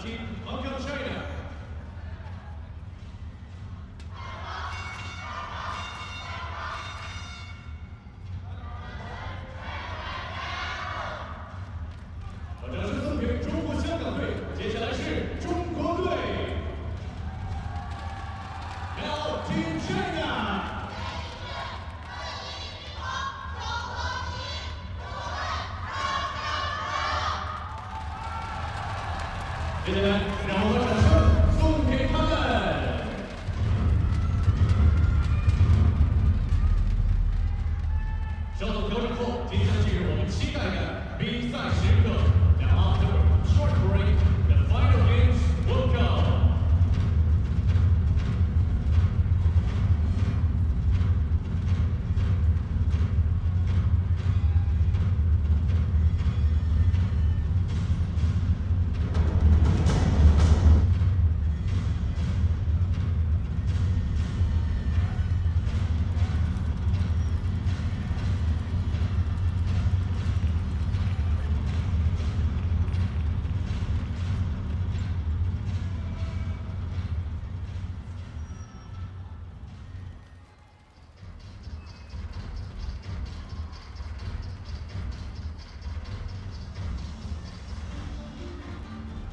Team Hong Kong, China. 掌声送给中国香港队，接下来是中国队。Now Team China. 接下来，让我们把掌声送给他们。稍作调整后，即将进入我们期待的比赛时刻。Now after a short break, the final games will come.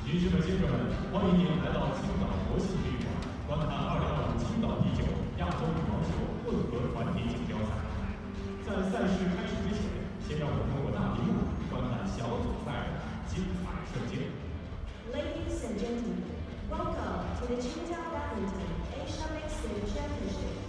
女士们、先生们，欢迎您来到青岛国际体育馆，观看2025青岛第9亚洲羽毛球混合团体锦标赛。在赛事开始之前，先让我们通过大屏幕观看小组赛的精彩瞬间。Ladies and gentlemen, welcome to the CHEN Badminton Asia Mixed Championship.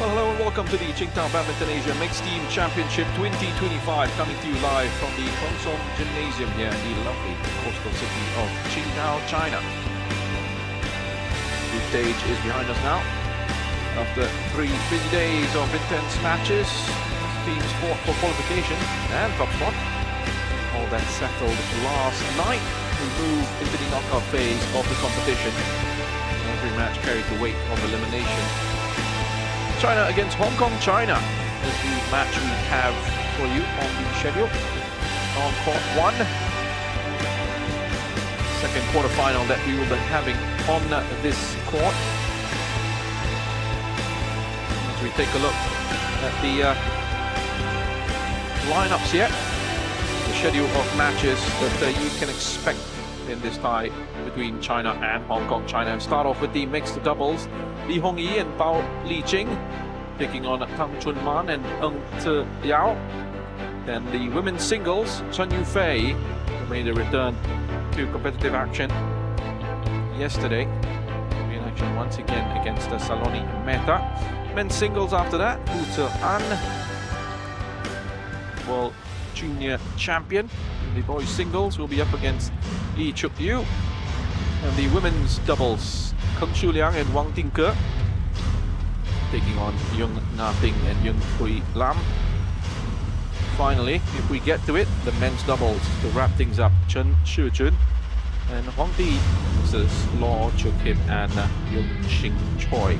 Well, hello and welcome to the TSINGTAO Badminton Asia Mixed Team Championship 2025, coming to you live from the Consol Gymnasium here in the lovely coastal city of Qingdao, China. The stage is behind us now. After 3 busy days of intense matches, teams fought for qualification and top spot. All that settled last night. We move into the knockout phase of the competition. Every match carried the weight of elimination. China against Hong Kong, China is the match we have for you on the schedule. On court 1, second quarterfinal that we will be having on this court. As we take a look at the lineups here, the schedule of matches that you can expect in this tie between China and Hong Kong, China. And start off with the mixed doubles. Li Hongyi and Bao Li-Jing taking on Tang Chun-man and Zhe An. Then the women's singles, Chun Yufei made a return to competitive action yesterday. In action once again against the Saloni and MEHTA. Men's singles after that, Zhe An, world junior champion. And the boys singles will be up against LEE Cheuk Ylu. And the women's doubles, Liang and Wang taking on Yeung Ting and Yeung Lam. Finally, if we get to it, the men's doubles to wrap things up, Chun and Huang Di versus Law Chuk Hip and Shing Choi.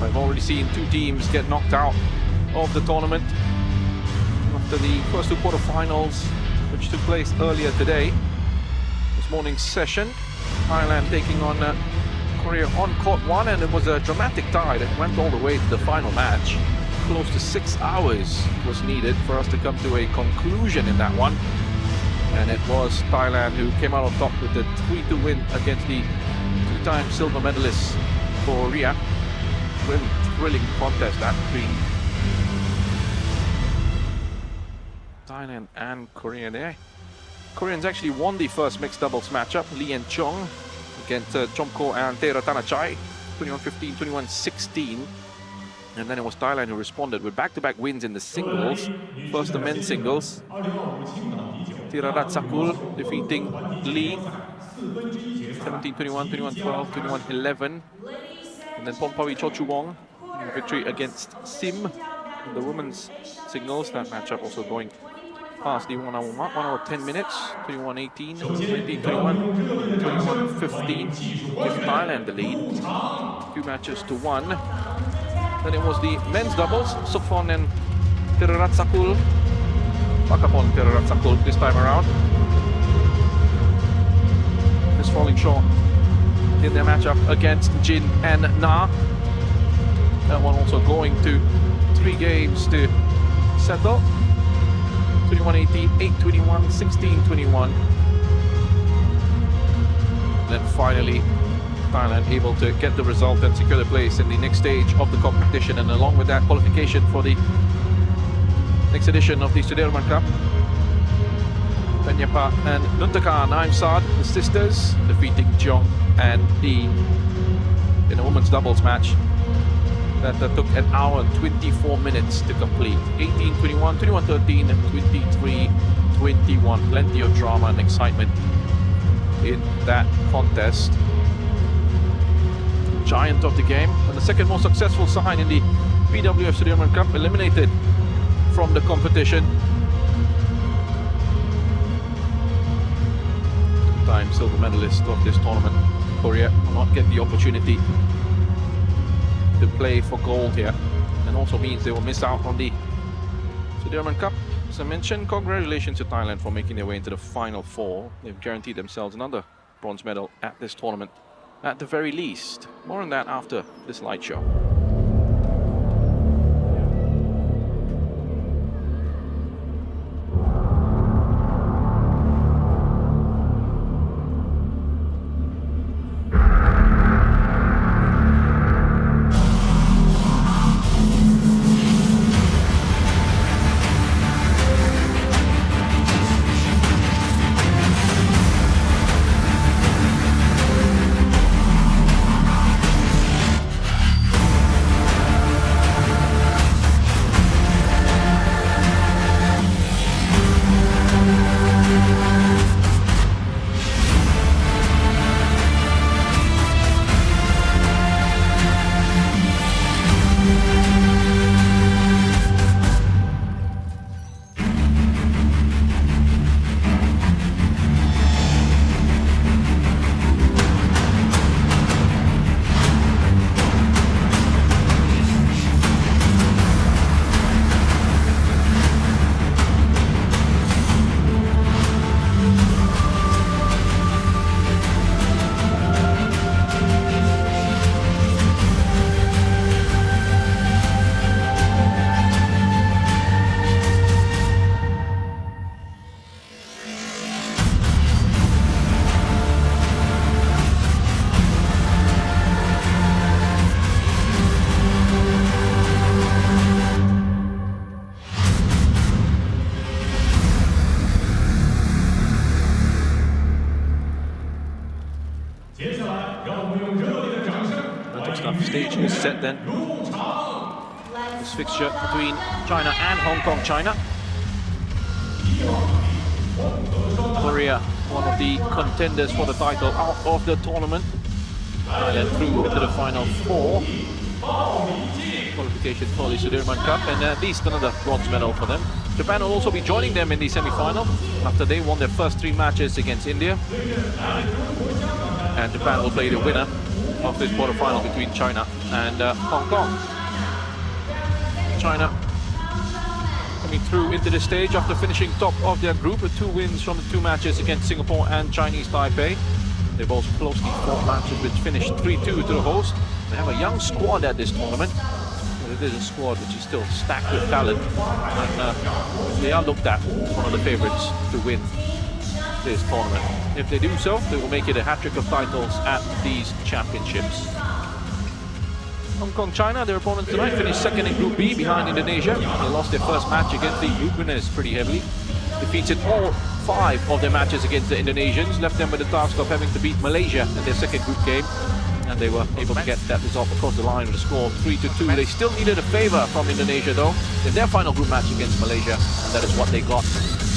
I've already seen 2 teams get knocked out of the tournament after the first 2 quarterfinals, which took place earlier today. This morning's session, Thailand taking on Korea on court one, and it was a dramatic tie that went all the way to the final match. Close to 6 hours was needed for us to come to a conclusion in that one. And it was Thailand who came out on top with the 3-2 win against the two-time silver medalist Korea. Really thrilling contest that between Thailand and Korea there. Koreans actually won the first mixed doubles matchup, Lee and Cheung against Chomko and Theratanachai, 21-15, 21-16. And then it was Thailand who responded with back-to-back wins in the singles. First the men's singles, Theratanachai defeating Lee, 17-21, 21-12, 21-11. And then Pompawi Chochuwong, victory against Sim in the women's singles. That matchup also going past the 1 hour mark, 1 hour 10 minutes, 21-18, 19-21, 21-15. Give Thailand the lead, 2 matches to 1. Then it was the men's doubles, Sukphon and Theratanachai. Back upon Theratanachai this time around. Just falling short in their matchup against Jin and Na. That one also going to 3 games to settle. 21-18, 8-21, 16-21. Then finally, Thailand able to get the result and secure the place in the next stage of the competition, and along with that, qualification for the next edition of the Sudirman Cup. Penyapa and Nuntaka Naimsad, the sisters, defeating Jeong and Lee in a women's doubles match that took 1 hour and 24 minutes to complete. 18-21, 21-13, and 23-21. Plenty of drama and excitement in that contest. Giant of the game, and the second most successful side in the BWF Sudirman Cup, eliminated from the competition. Two-time silver medalist of this tournament, Korea will not get the opportunity to play for gold here, and also means they will miss out on the Sudirman Cup. As I mentioned, congratulations to Thailand for making their way into the final 4. They've guaranteed themselves another bronze medal at this tournament, at the very least. More on that after this light show. Stage is set then. This fixture between China and Hong Kong. China, Korea, one of the contenders for the title out of the tournament. Thailand through into the final 4. Qualification for the Sudirman Cup, and at least another bronze medal for them. Japan will also be joining them in the semi-final after they won their first 3 matches against India. And Japan will play the winner of this quarterfinal between China and Hong Kong. China coming through into the stage after finishing top of their group with 2 wins from the 2 matches against Singapore and Chinese Taipei. They've also closely fought matches which finished 3-2 to the host. They have a young squad at this tournament. But it is a squad which is still stacked with talent. And they are looked at as one of the favourites to win this tournament. If they do so, they will make it a hat-trick of titles at these championships. Hong Kong, China, their opponent tonight, finished second in Group B behind Indonesia. They lost their first match against the group winners pretty heavily. Defeated all 5 of their matches against the Indonesians, left them with the task of having to beat Malaysia in their second group game. And they were able to get that result across the line with a score of 3-2. They still needed a favour from Indonesia though in their final group match against Malaysia, and that is what they got.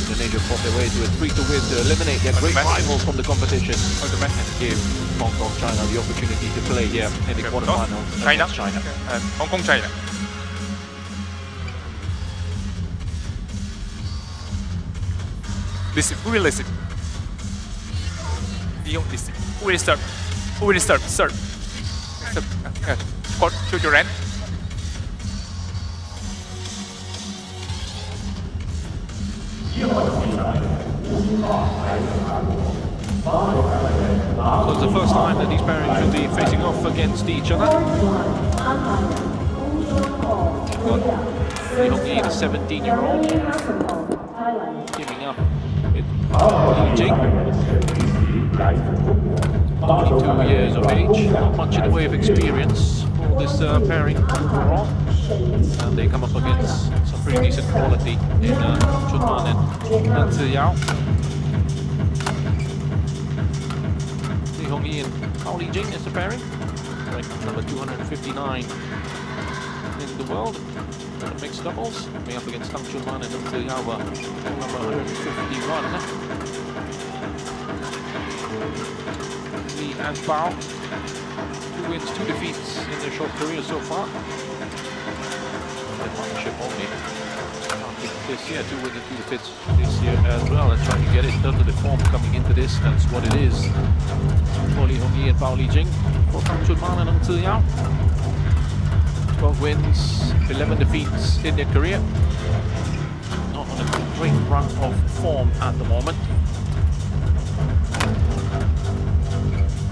Indonesia fought their way to a 3-2 win to eliminate their great rivals from the competition and give Hong Kong, China the opportunity to play here in the quarterfinals against China. And Hong Kong, China. Listen, who will listen? Yeung listen. Who will serve? Who will serve? Serve. Shoot your end. So it's the first time that these pairings will be facing off against each other. Yeung, the 17-year-old, teaming up with Jing. 22 years of age, not much in the way of experience for this pairing overall. And they come up against some pretty decent quality in Chun and Zhe An. Li Jing is the pairing, ranked number 259 in the world. In the mixed doubles, coming up against Chun and Zhe An, number 151. Li and Bao, 2 wins, 2 defeats in their short career so far. Their partnership only. This year, 2 wins and 2 defeats this year as well, and trying to get it done to the form coming into this. That's what it is. For Li Hongyi and Bao Li Jing. For Chun and Zhe An. 12 wins, 11 defeats in their career. Not on a great run of form at the moment.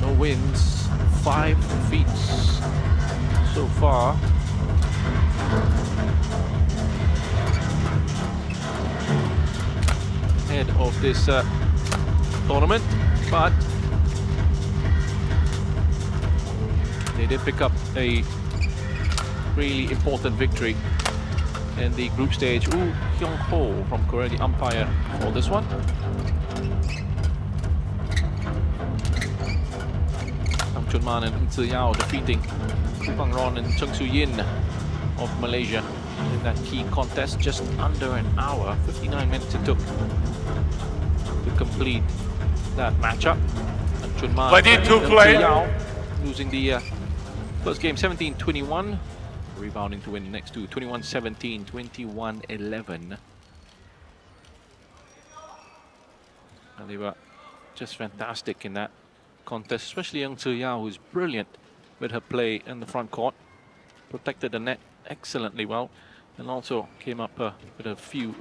No wins, 5 defeats so far. Head of this tournament, but they did pick up a really important victory in the group stage. Hyung Ho from Korea, the umpire for this one. Chun and Zhe An defeating Bang Ron and Chung Soo Yin of Malaysia in that key contest. Just under an hour, 59 minutes it took to complete that matchup. And Chun and Zhe An losing the first game 17-21, rebounding to win the next 2, 21-17, 21-11. And they were just fantastic in that contest, especially young Zhe An, who's brilliant with her play in the front court. Protected the net excellently well, and also came up with a few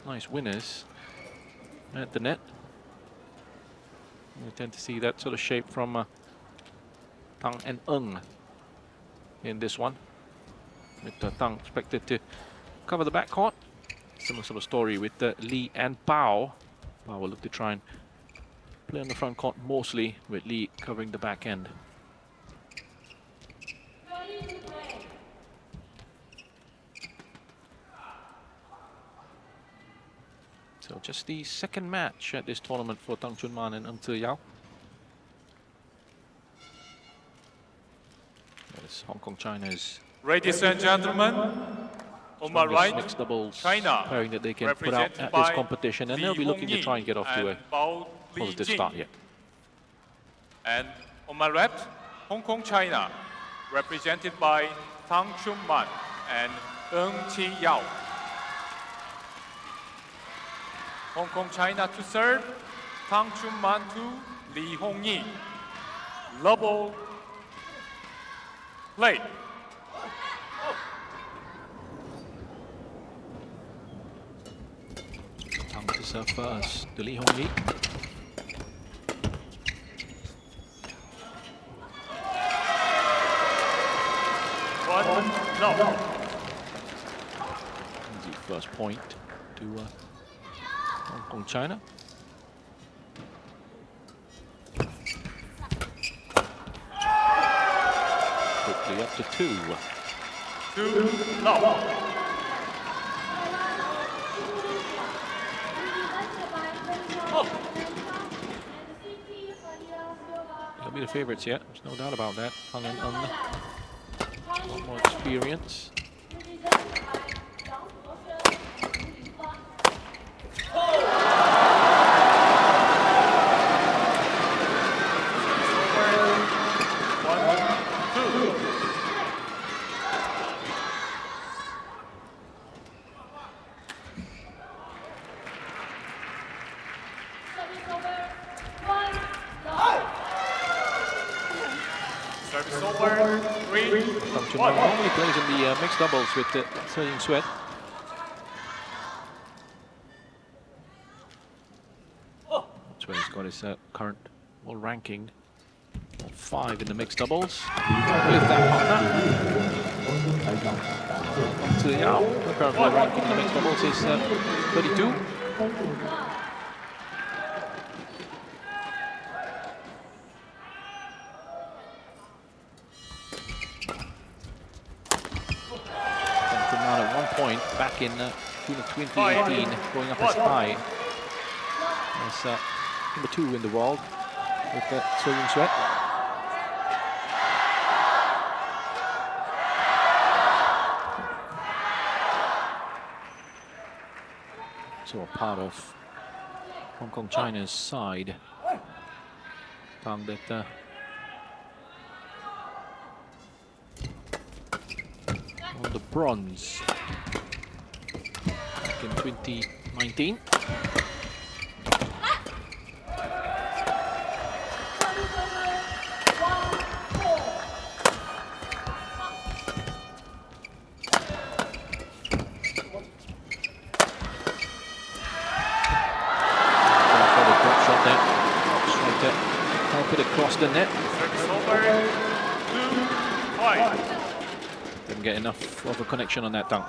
nice winners at the net. We tend to see that sort of shape from Tang and Yeung in this one, with Tang expected to cover the backcourt. Similar sort of story with Li and Bao. Bao will look to try and play on the front court mostly, with Li covering the back end. So just the second match at this tournament for Tang Chun Man and Zhe An. That is Hong Kong, China's Ladies and gentlemen, on my right, mixed doubles China, pairing that they can put out at this competition, and they'll be looking to try and get off to a positive start here. And on my left, Hong Kong, China, represented by Tang Chun Man and Yeung Yao. Hong Kong, China to serve, Tang Chun Man to Li Hongyi. Double play. Tang to serve first to Li Hongyi. Easy first point to Hong Kong, China. Quickly up to 2. 2-love. They'll be the favourites yet, there's no doubt about that. Hung and a lot more experience. Chun normally plays in the mixed doubles with Zhe An. That's where he's got his current world ranking of 5 in the mixed doubles. With that partner. Zhe An, the current world ranking in the mixed doubles is 32. Back in June of 2018, going up as high as number 2 in the world with Zhe An. So a part of Hong Kong, China's side. Tang that on the bronze back in 2019. Help it across the net. Didn't get enough of a connection on that dunk.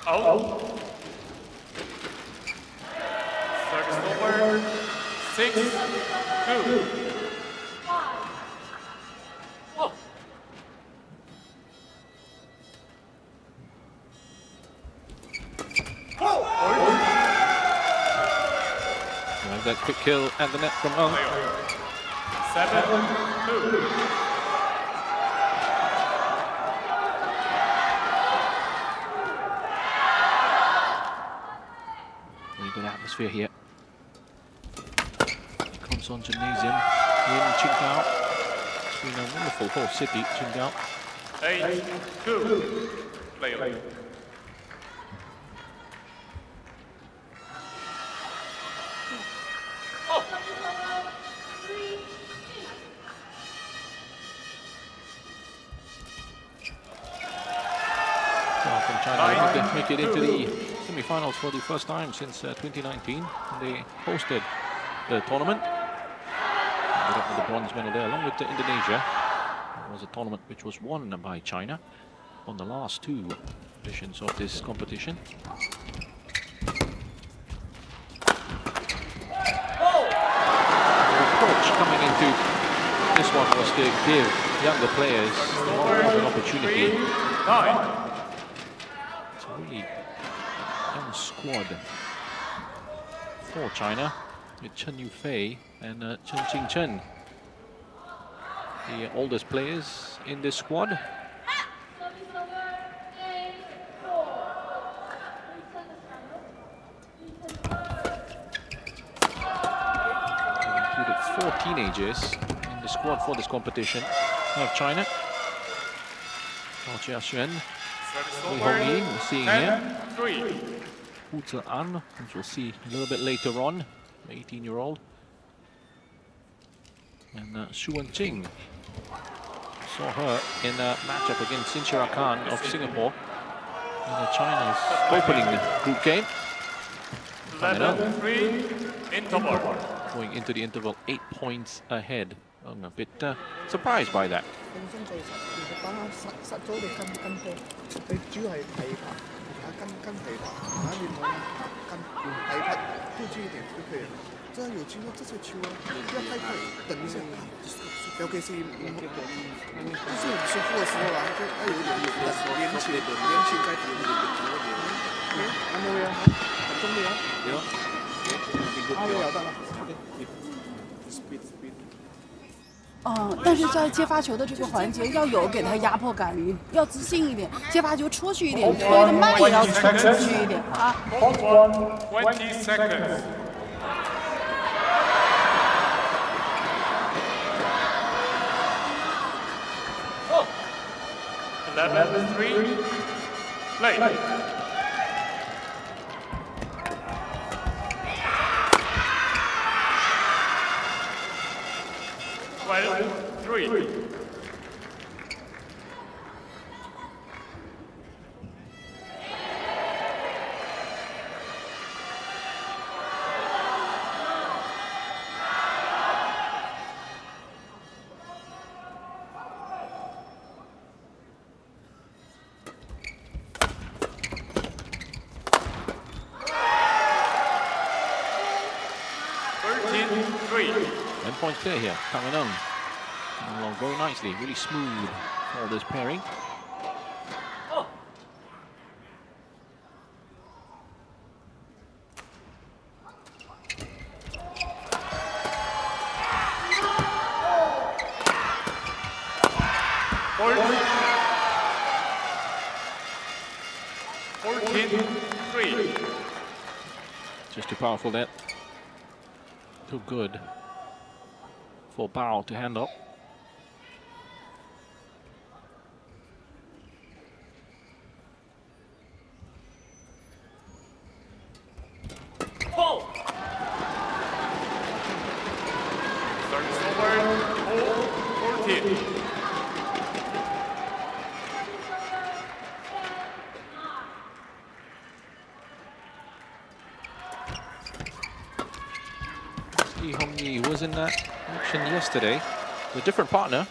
Out. Service over. 6-2. That quick kill at the net from Yeung. 7-2. Really good atmosphere here. Console Gymnasium in CHENGTAO. It's been a wonderful whole city, CHENGTAO. 8-2. Play. China make it into the semi-finals for the first time since 2019. They hosted the tournament. Ended up with the bronze medal there, along with Indonesia. It was a tournament which was won by China on the last 2 editions of this competition. The approach coming into this one was to give younger players more of an opportunity. 9. Really young squad for China with Chen Yufei and Chen, the oldest players in this squad. Included 4 teenagers in the squad for this competition of China. Zhe An, we're seeing here. 3. Zhe An, which we'll see a little bit later on, the 18-year-old. And Jing, Saw her in a matchup against Sinchira Khan of Singapore in China's opening group game. 11-3 interval. Going into the interval 8 points ahead. I'm a bit surprised by that. 放鬆做實，其實把實咗你跟波，你主要係提拍，跟提拍，你冇跟提拍，突出一點就可以了。這有球，這些球不要太快，等一下，尤其是就是很舒服的時候啊，就要有點連起再停。有冇嘢？很中意啊！有得啦。但是在接发球的这个环节要有给他压迫感，你要自信一点，接发球出去一点，推的慢也要出去一点啊。20 seconds. Oh. 11-3. Play. Well, 3. Points clear here. Coming on along very nicely, really smooth for this pairing. Oh. Just too powerful that. Too good for Bao to handle. Oh. Starts over 14. He was in that action yesterday. A different partner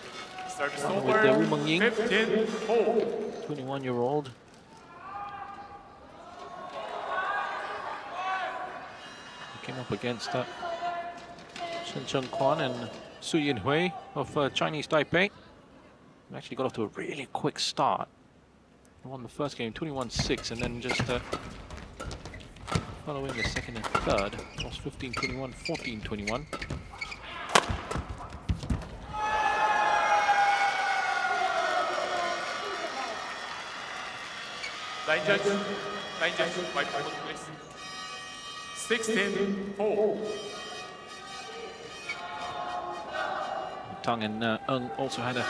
with the Wu Ying, 21-year-old. Came up against Chen Cheng Kwan and Su Yinhui of Chinese Taipei. Actually got off to a really quick start. Won the first game 21-6 and then just following the second and third, lost 15-21, 14-21. Line judge, microphone please. 16-4. Tang and Eung also had an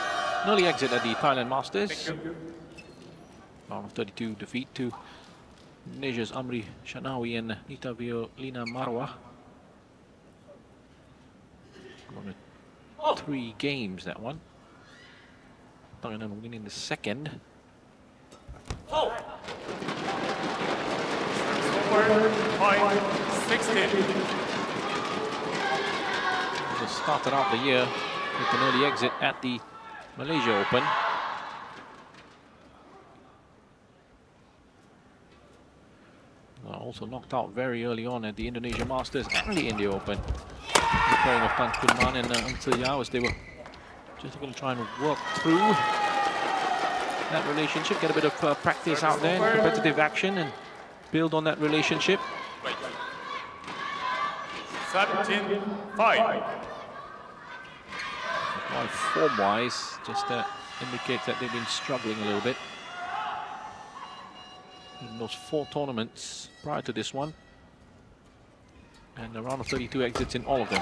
early exit at the Thailand Masters. Round of 32 defeat to Indonesia's Amri Shanawi and Nita Violina Marwa. Won 3 games, that one. Tang and Eung winning the second. Oh. Over 5-16. Just started out the year with an early exit at the Malaysia Open. Also knocked out very early on at the Indonesia Masters and the India Open. The pairing of Tan Kun Man and Eung Tze Yao as they were just going to try and work through that relationship, get a bit of practice out there, competitive action, and build on that relationship. 17-5. Form-wise, just indicates that they've been struggling a little bit in those 4 tournaments prior to this one, and a round of 32 exits in all of them.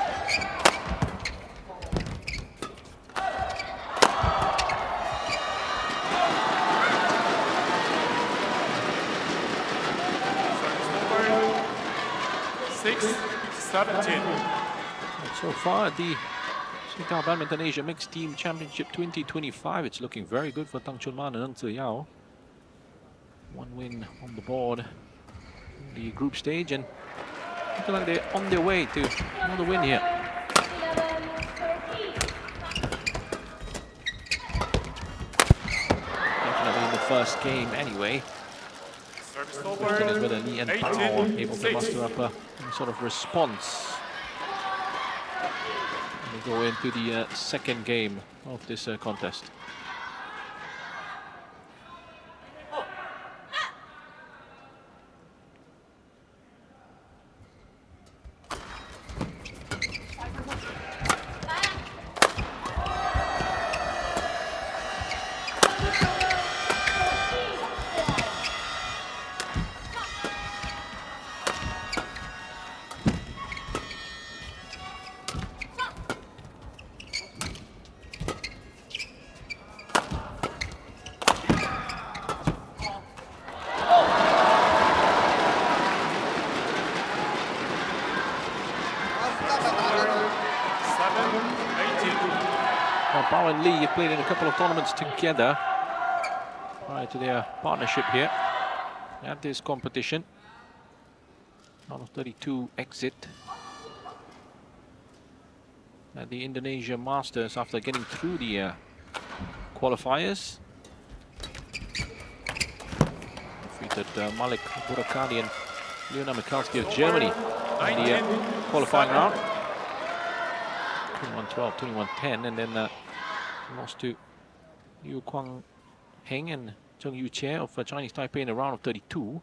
So far, the TSINGTAO Badminton Asia Mixed Team Championship 2025. It's looking very good for Tang Chunman and Zhe An. One win on the board in the group stage, and looking like they're on their way to another win here. Definitely in the first game anyway. The question is whether Lee and Bao are able to muster up any sort of response. And we go into the second game of this contest. Bao and Lee have played in a couple of tournaments together prior to their partnership here at this competition. Round of 32 exit at the Indonesia Masters after getting through the qualifiers. Defeated Malik Burakali and Leona Mikalski of Germany in the qualifying round. 21-12, 21-10, and then lost to Yu Kwang Heng and Zheng Yuche of Chinese Taipei in the round of 32.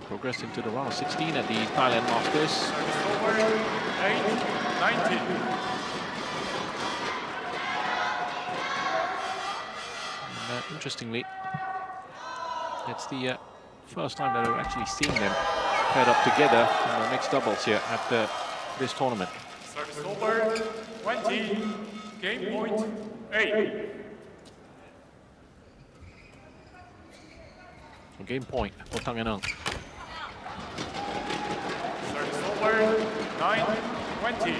Progressing to the round of 16 at the Thailand Masters. And, interestingly, it's the first time that we're actually seeing them paired up together in the mixed doubles here at this tournament. Service over, 20, game point 8. So game point for Tang and Ung. Service over, 9, 20.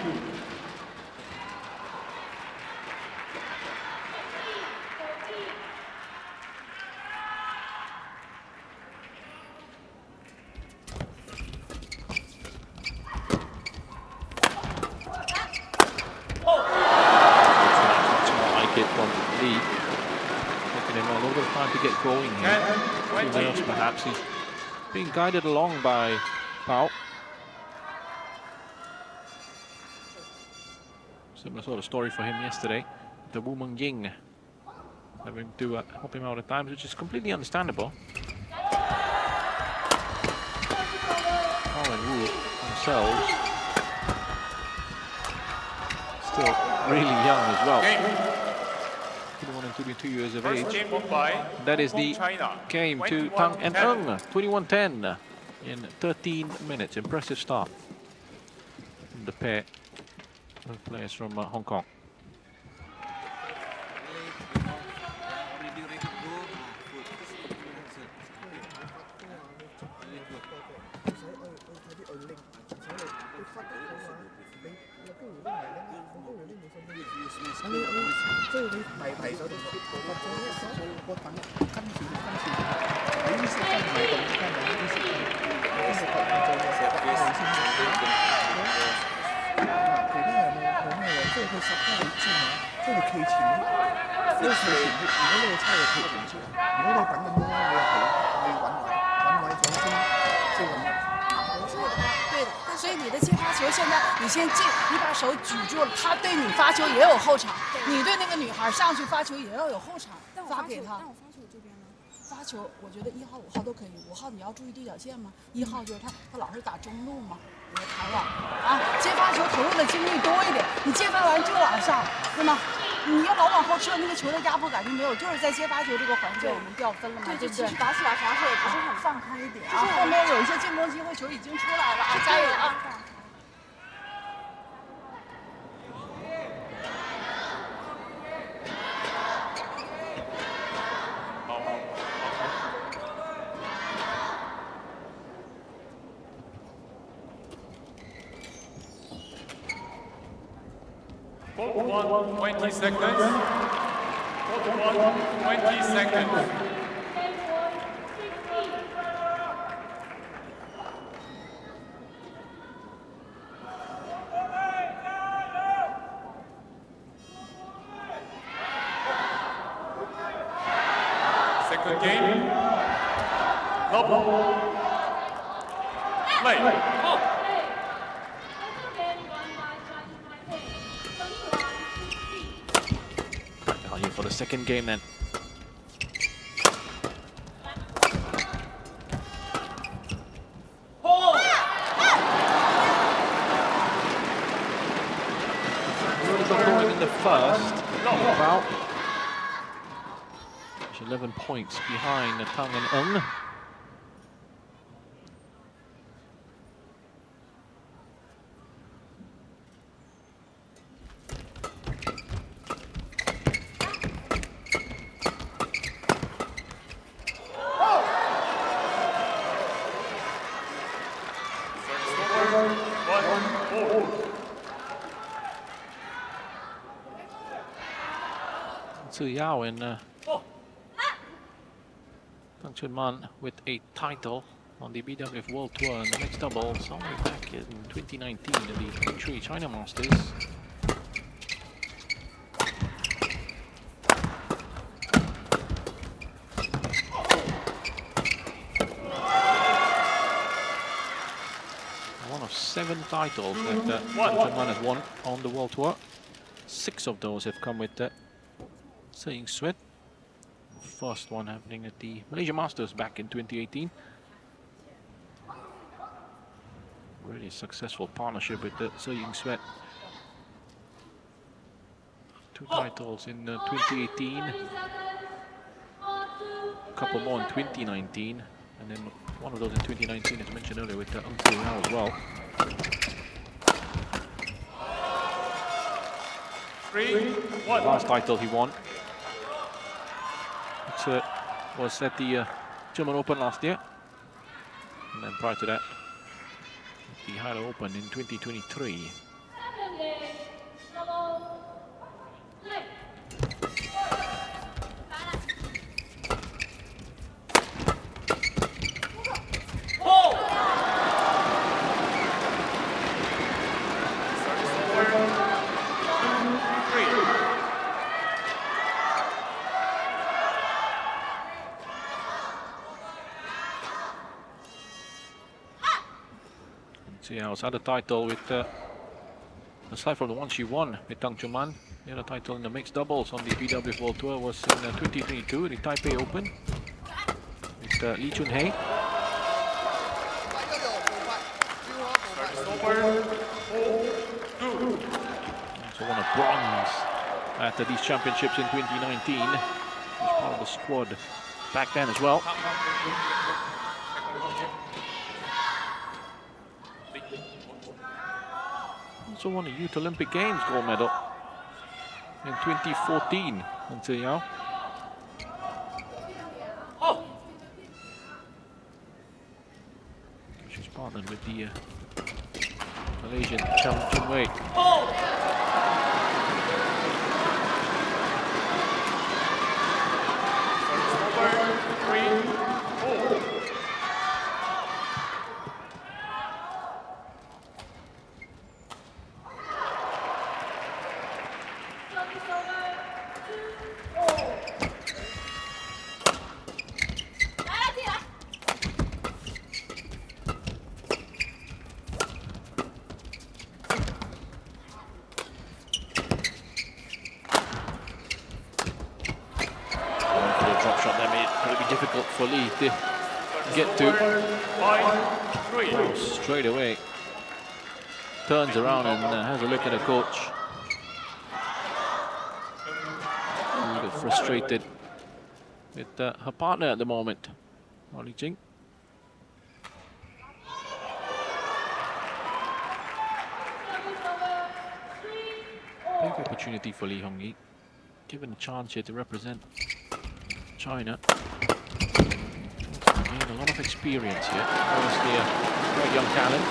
To get going here. Perhaps he's being guided along by Bao. Similar sort of story for him yesterday. The woman Jing having to help him out at times, which is completely understandable. Bao and Wu themselves still really young as well. 21 and 22 years of age. That is the game to Tang and Ung. 21-10 in 13 minutes. Impressive start from the pair of players from Hong Kong.所以你的接发球现在你先进，你把手举住了，他对你发球也有后场，你对那个女孩上去发球也要有后场，发给他。但我发球这边呢？发球，我觉得1号、5号都可以。5号你要注意对角线吗？1号就是他老是打中路嘛，你的弹网啊，接发球投入的精力多一点，你接发完就往上，对吗？你要老往后撤，那个球的压迫感就没有，就是在接发球这个环节我们掉分了嘛，对不对？打起来防守也不是很放开一点啊，后面有一些进攻机会，球已经出来了啊，加油啊！ Court 1, 20 seconds. Court 1, 20 seconds. Second game. Double. Play. Now here for the second game then. Going in the first, about 11 points behind Tang and Yeung. Zhe An and Chun with a title on the BWF World Tour and the mixed doubles all the way back in 2019 in the Chun China Masters. One of 7 titles that Chun has won on the World Tour. 6 of those have come with Zhe An. First one happening at the Malaysia Masters back in 2018. Really successful partnership with Zhe An. 2 titles in 2018, a couple more in 2019, and then one of those in 2019 as mentioned earlier with Zhe An as well. 3-1. Last title he won was at the German Open last year, and then prior to that the Hilo Open in 2023. Zhe An had a title with aside from the one she won with Tang Chun. The other title in the mixed doubles on the BWF World Tour was in 2022, the Taipei Open with Lee Chun Hei. Also won a bronze at these championships in 2019. He was part of the squad back then as well. Also won a Youth Olympic Games gold medal in 2014 in Zhe An. She's partnered with the Malaysian Chun Wei. For Lee to get to. Oh, straight away turns around and has a look at the coach. A little bit frustrated with her partner at the moment, Li Jing. Big opportunity for Lee Hong-yi, given a chance here to represent China. A lot of experience here. Obviously, a very young talent.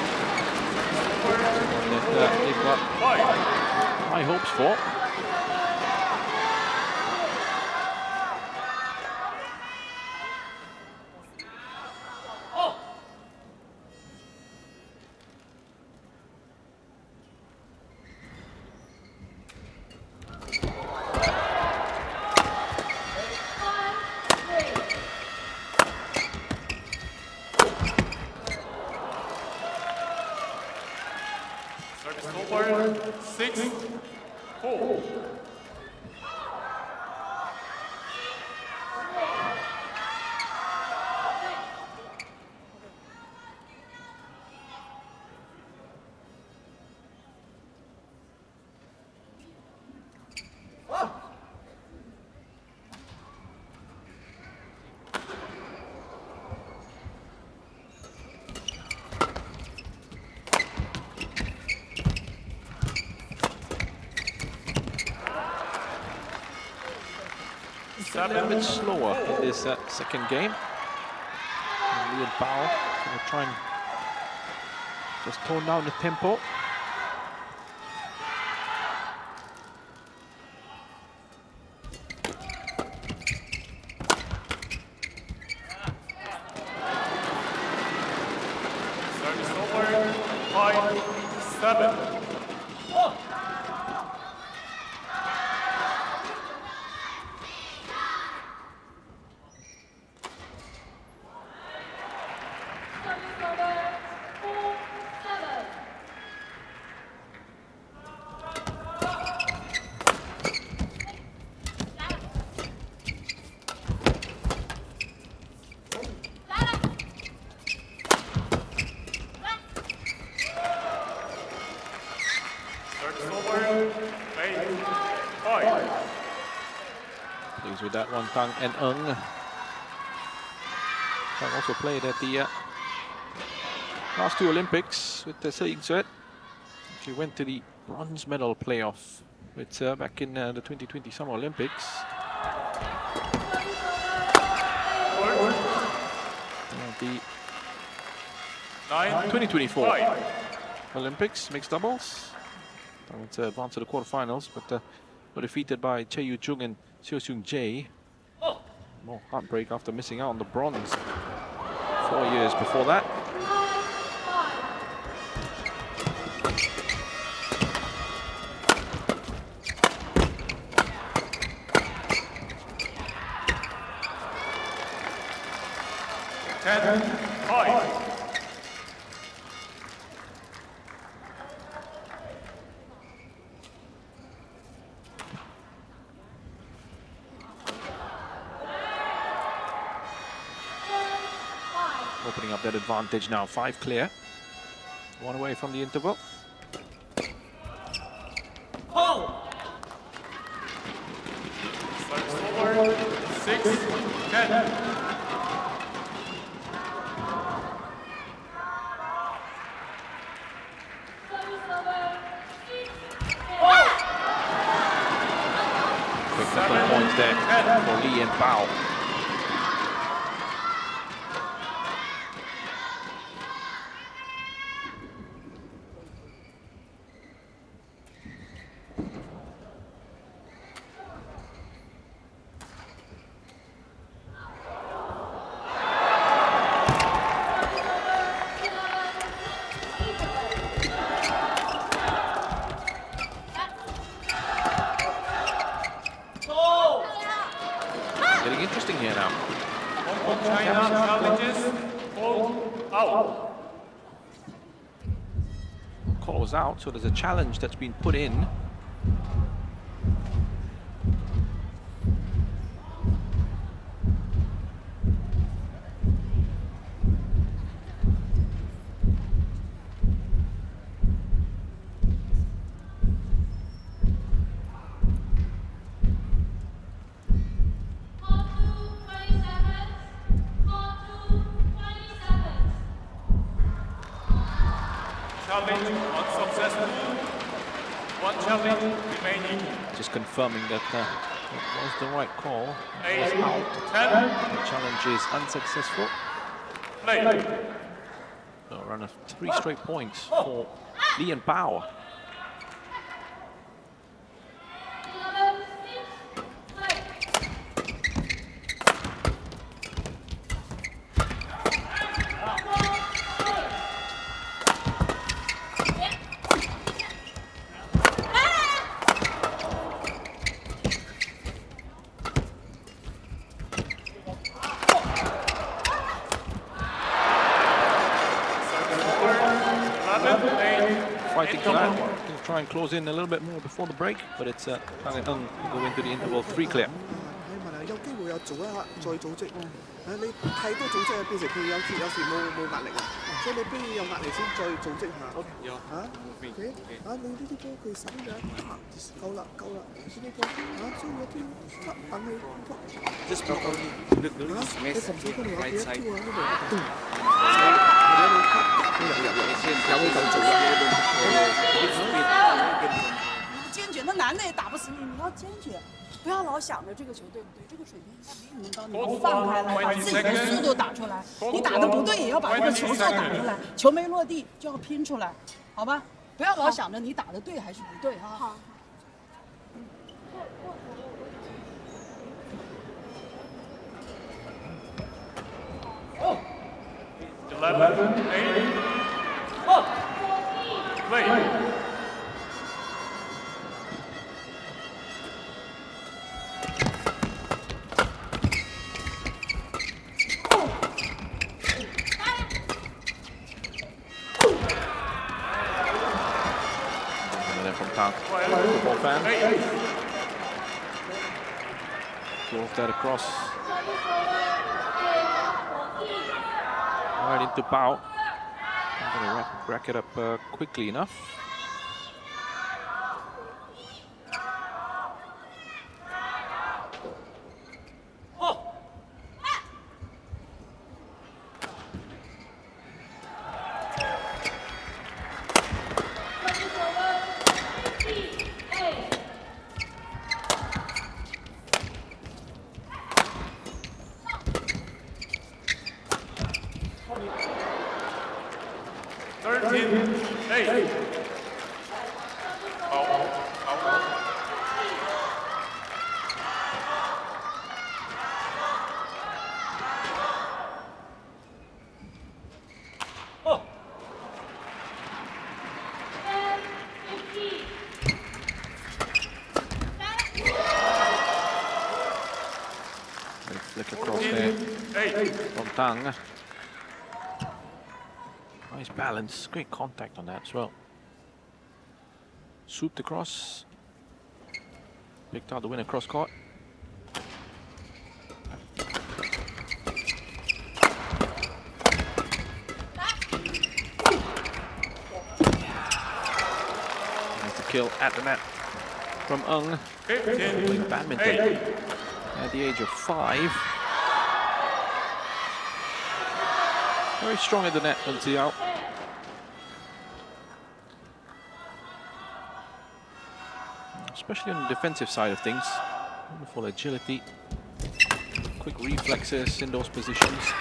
They've got high hopes for. Service over, 6-4. A little bit slower in this second game. Liang Bao going to try and just tone down the tempo. Service over, 5-7. Pleased with that one, Tang and Yeung. Tang also played at the last two Olympics with the CHEN. She went to the bronze medal playoff with back in the 2020 Summer Olympics. The 2024 Olympics mixed doubles. Tang to advance to the quarterfinals, but were defeated by Chung and Zhe. More heartbreak after missing out on the bronze 4 years before that. Opening up that advantage now, 5 clear. 1 away from the interval. Service over, 6-10. Quick couple of points there for Liang Bao. Getting interesting here now. China challenges, hold out. Call was out, so there's a challenge that's been put in. Challenge unsuccessful. 1 challenge remaining. Just confirming that it was the right call. It was 8, out. 10. The challenge is unsuccessful. Play. So a run of 3 straight points for Liang Bao. try and close in a little bit more before the break, but it's Tang and Ung who go into the interval 3 clear. 係問有機會有做一下再組織。你太多組織變成佢有時冇壓力啊，所以你必須有壓力先再組織下。OK， 你呢啲波佢手嘅，夠啦，呢啲波所以有啲等你。Just properly look你甚至佢哋有幾多跳啊？坚决，那男的也打不死你，你要坚决，不要老想着这个球对不对，这个水平应该比你们高，你要放开来，把自己的速度打出来。你打的不对，也要把这个球速打出来，球没落地就要拼出来，好吧？不要老想着你打的对还是不对啊。好。 11, 8. Play. And then from Tang, football fan. Drove that across. Right into Bao. I'm going to rack it up quickly enough. Flick across there from Tang. Nice balance, great contact on that as well. Swooped across, picked out the winner cross court. Nice to kill at the net from Ung, playing badminton at the age of 5. Very strong at the net, Tiao. Especially on the defensive side of things. Wonderful agility, quick reflexes in those positions.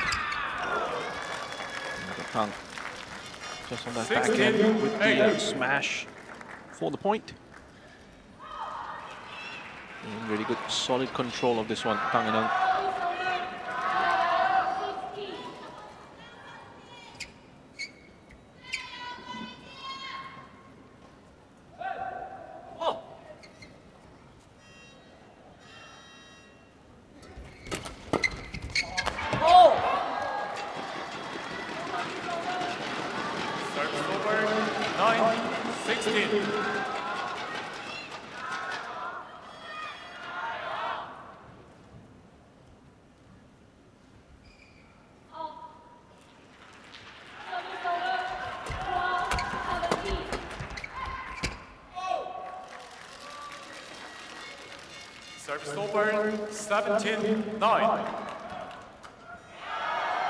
Tang just on that back end with the smash for the point. And really good, solid control of this one, Tang and Ung. Service over, 17-9.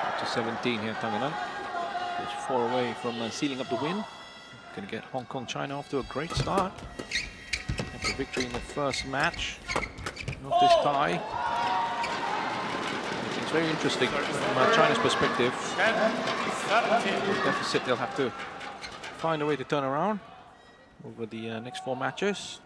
Up to 17 here, Tang and Ung. Just 4 away from sealing up the win. Going to get Hong Kong, China off to a great start. After victory in the first match. Not this tie. It's very interesting from China's perspective. 10-17. Deficit they'll have to find a way to turn around over the next 4 matches.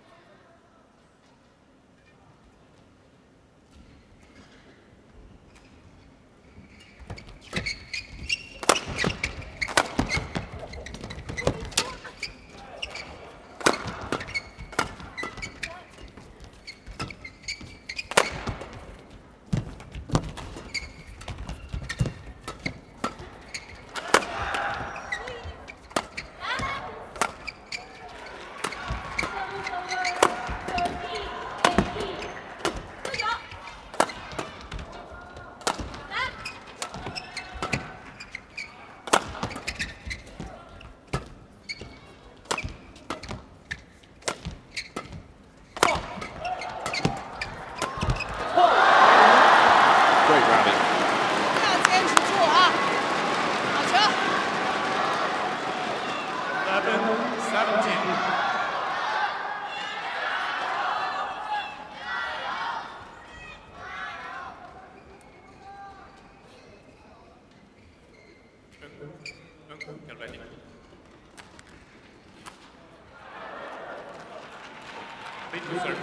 Lead to serve.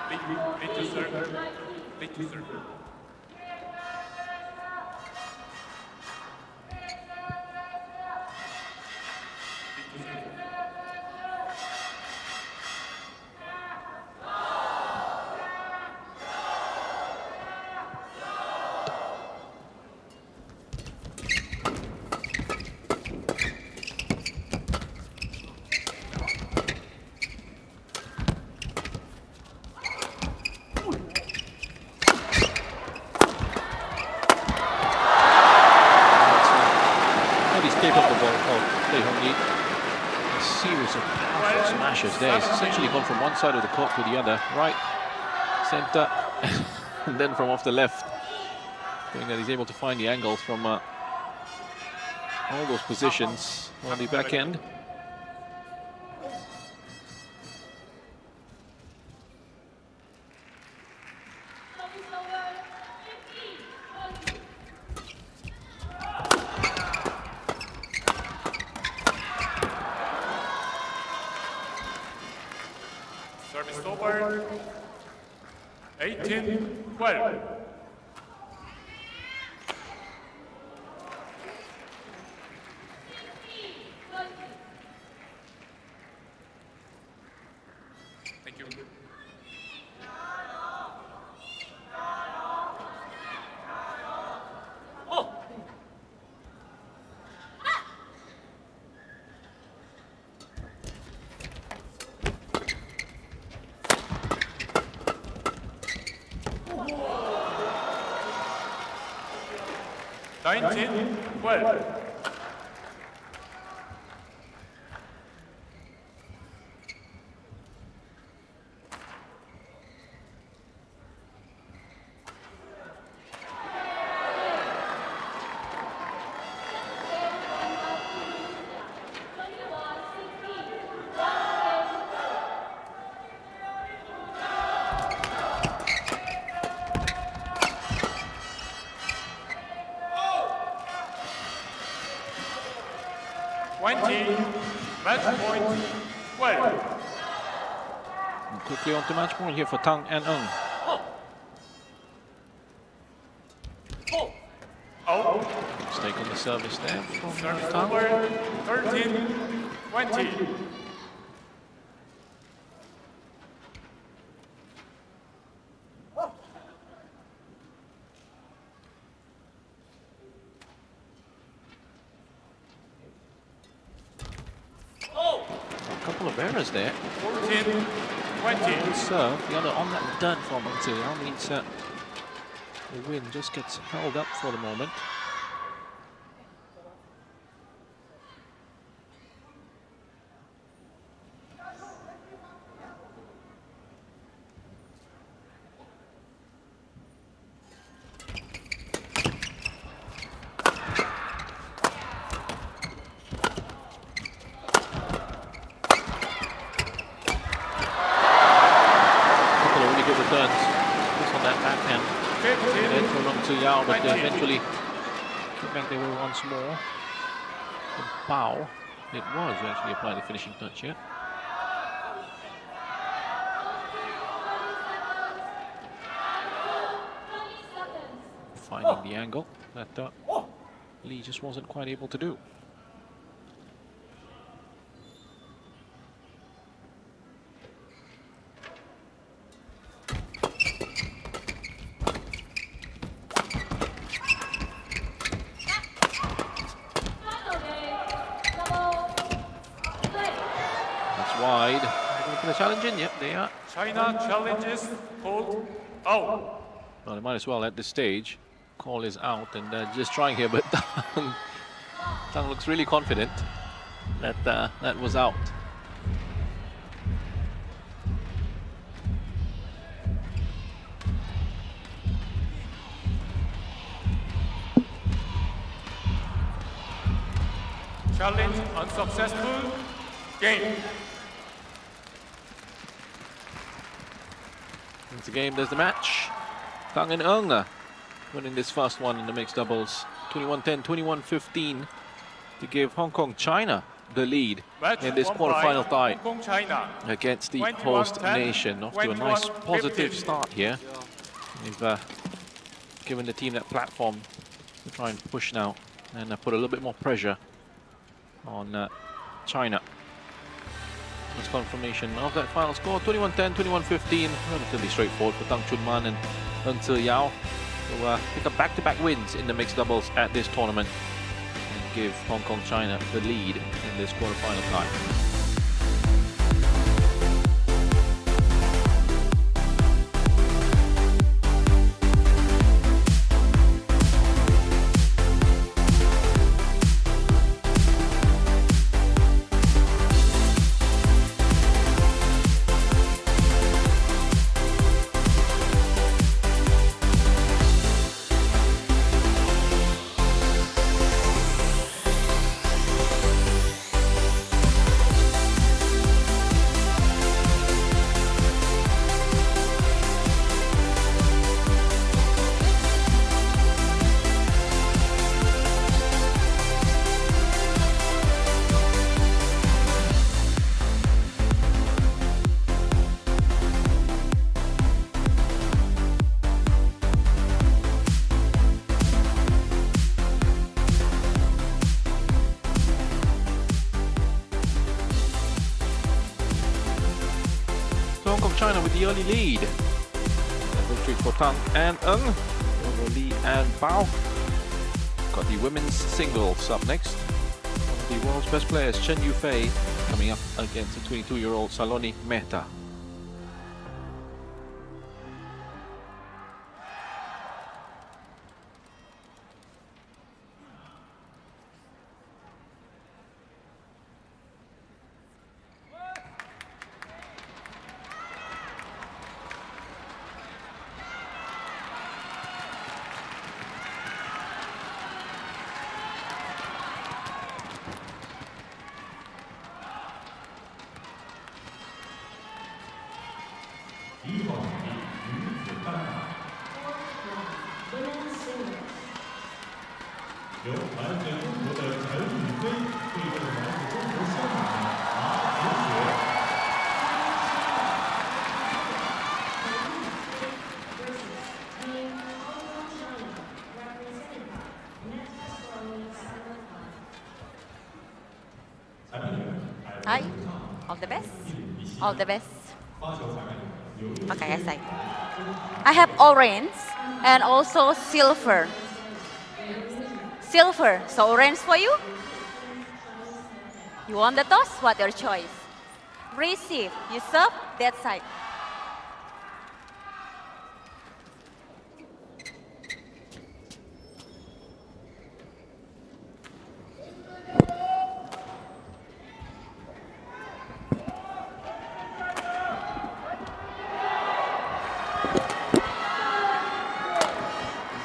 Lead to serve. Lead to serve. Smashes there. He's essentially gone from one side of the court to the other, right, center, and then from off the left. Showing that he's able to find the angles from all those positions on the back end. Service over. 18-12. Thank you. Well. Match point 12. And quickly on to match point here for Tang and Yeung. Mistake on the service there from Service Tang. over. 13-20. Errors there. 14-20. Serve, the other on that done from Zhe An means the win just gets held up for the moment. But eventually came back there once more. The bow, it was who actually applied the finishing touch here. Finding the angle that Lee just wasn't quite able to do. Wide. They're going to challenge in. Yep, they are. China challenges called out. Well, they might as well at this stage. Call is out and just trying here, but Tang looks really confident that that was out. Challenge unsuccessful. Game. It's a game, there's the match. Tang and Yeung winning this first one in the mixed doubles. 21-10, 21-15 to give Hong Kong, China the lead Match in this won quarterfinal by tie Hong Kong, China. against the 21-10, host nation. Off to a nice 21-15. positive start here. They've given the team that platform to try and push now and put a little bit more pressure on China. That's confirmation of that final score, 21-10, 21-15. Relatively straightforward for Tang Chun Man and Zhe An, who pick up back-to-back wins in the mixed doubles at this tournament and give Hong Kong China the lead in this quarterfinal tie. Hong Kong China with the early lead. Victory for Tang and Ng over Lee and Bao. Got the women's singles up next. One of the world's best players, Chen Yufei, coming up against the 22-year-old Saloni MEHTA. Hi, all the best. All the best. Okay, I say. I have orange and also silver. Silver, so orange for you? You want the toss? What your choice? Receive, you serve, that side.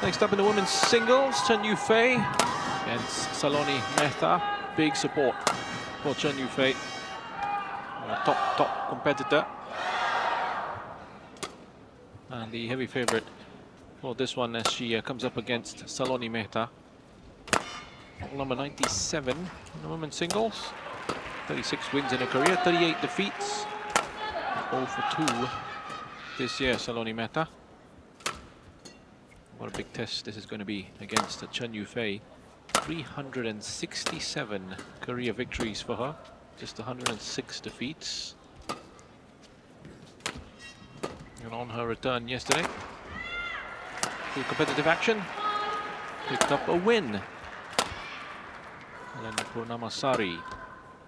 Next up in the women's singles, Chen Yufei against Saloni MEHTA. Big support for Chen Yufei, a top competitor. And the heavy favorite for this one as she comes up against Saloni MEHTA. Number 97 in the women's singles. 36 wins in her career, 38 defeats. 0 for 2 this year, Saloni MEHTA. What a big test this is going to be against Chen Yufei. 367 career victories for her, just 106 defeats. And on her return yesterday to competitive action, picked up a win. Helen Purnamasari,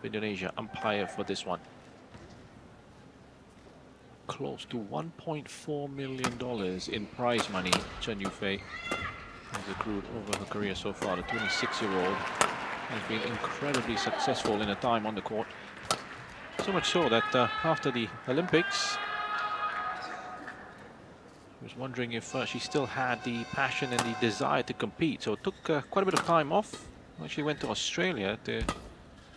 Indonesia, umpire for this one. Close to $1.4 million in prize money, Chen Yufei has accrued over her career so far. The 26-year-old has been incredibly successful in her time on the court. So much so that after the Olympics, I was wondering if she still had the passion and the desire to compete. So it took quite a bit of time off. Actually went to Australia to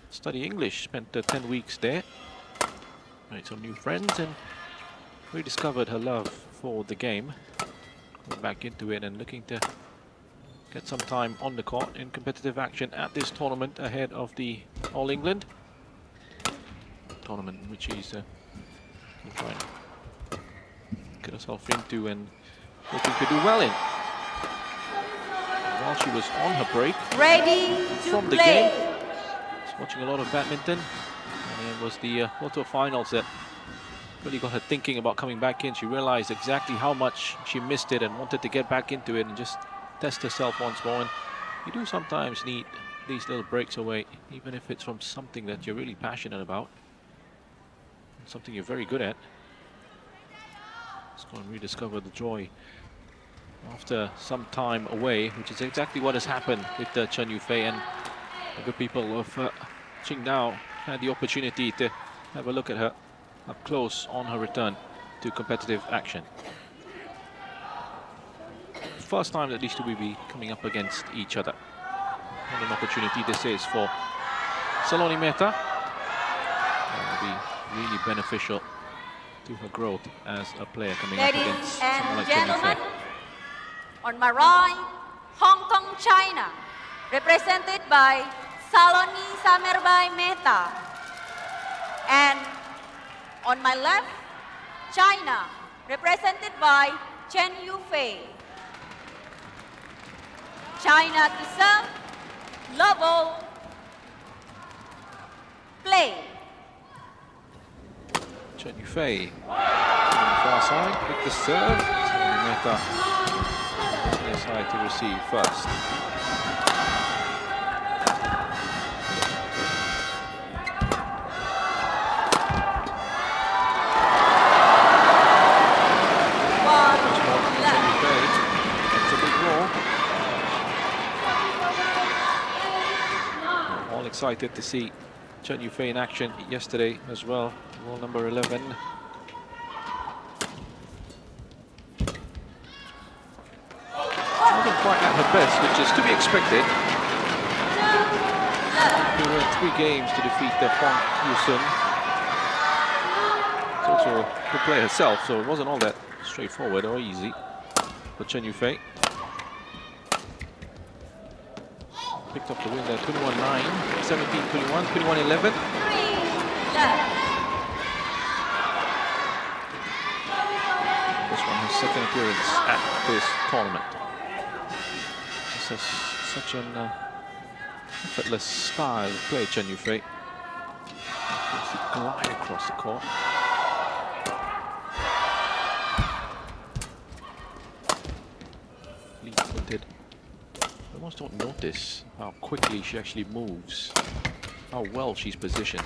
study English, spent 10 weeks there. Made some new friends and rediscovered her love for the game. Going back into it and looking to get some time on the court in competitive action at this tournament ahead of the All England tournament, which she's trying to get herself into and hoping to do well in. While she was on her break from the game, she's watching a lot of badminton, and it was the quarterfinals that really got her thinking about coming back in. She realized exactly how much she missed it and wanted to get back into it and just test herself once more. And you do sometimes need these little breaks away, even if it's from something that you're really passionate about, something you're very good at. Let's go and rediscover the joy after some time away, which is exactly what has happened with Chen Yufei, and the good people of Qingdao had the opportunity to have a look at her up close on her return to competitive action. First time that these two will be coming up against each other. What an opportunity this is for Saloni MEHTA. That will be really beneficial to her growth as a player coming up against someone like Chen Yufei. On my right, Hong Kong, China, represented by Saloni Samirbhai MEHTA. And on my left, China, represented by Chen Yufei. China to serve, level, play. Chen Yufei on the far side with the serve. Saloni MEHTA on the side to receive first. Excited to see Chen Yufei in action yesterday as well. Wall number 11. Wasn't quite at her best, which is to be expected. There were 3 games to defeat the Huang Yusun. She's also a good player herself, so it wasn't all that straightforward or easy for Chen Yufei. Picked up the win there, 21-9, 17-21, 21-11. This one her second appearance at this tournament. This is such an effortless style of play, Chen Yufei. Glide across the court. Fleet-footed. I almost don't notice how quickly she actually moves, how well she's positioned.